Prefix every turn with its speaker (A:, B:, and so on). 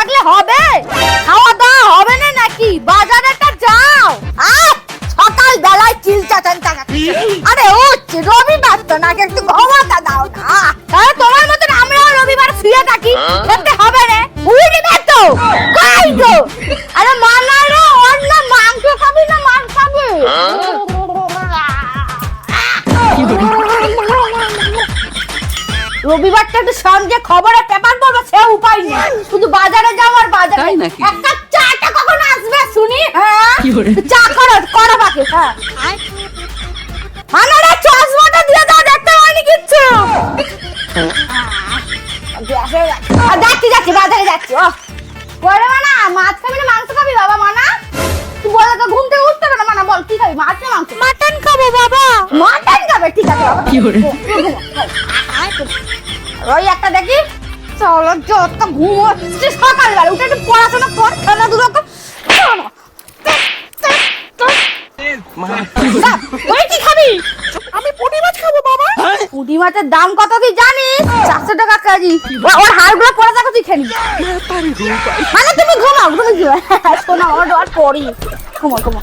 A: থাকলে হবে? খাওয়া দাওয়া হবে না নাকি? বাজারেটা যাও। সকাল বেলায় চিলচাচান টাকা। আরে ও রবিবার তো নাকি, একটু ঘুমাতে দাও না। তাহলে তোমার মতন আমরাও রবিবার শুয়ে থাকি, খেতে হবে না? উড়িবে তো কাই তো। আরে মানা রে, অন্য মাংস খাবি না মাছ খাবি? রবিবারটা একটু সঙ্গে খবরে পেপার পড়বো, সে উপায় নেই। শুধু বাজারে যাও আর বাজারে। এক কাপ চাটা কখন আসবে শুনি? হ্যাঁ চা করো করো বাকি। হ্যাঁ আনারে চশমাটা দিয়ে দাও, দেখতে পাইনি কিচ্ছু। যাচ্ছি যাচ্ছি বাজারে যাচ্ছি। ও বলে মানা মাছ খাবি না মাংস খাবি? বাবা মানা তুই বলে তো ঘুম থেকে উঠতে পারে। মানা বল কি খাবি, মাছ না মাংস? মাটন খাবো বাবা। মাটন খাবে, ঠিক আছে বাবা। ওই একটা দেখি চলো, যত ঘুমোচ্ছে সকালবেলা উঠে একটু পড়াশোনা কর, খেলাধুলা কর। তুই কি খাবি? আমি পুঁটি মাছ খাবো বাবা। পুঁটি মাছের দাম কত কি জানিস? 400 টাকা কেজি। ওর হাড়গুলো পড়ে থাকো, তুই খেলি। মানে তুমি ঘুমাও, তুমি শোনো আমার পড়ি। ঘুমো ঘুমো।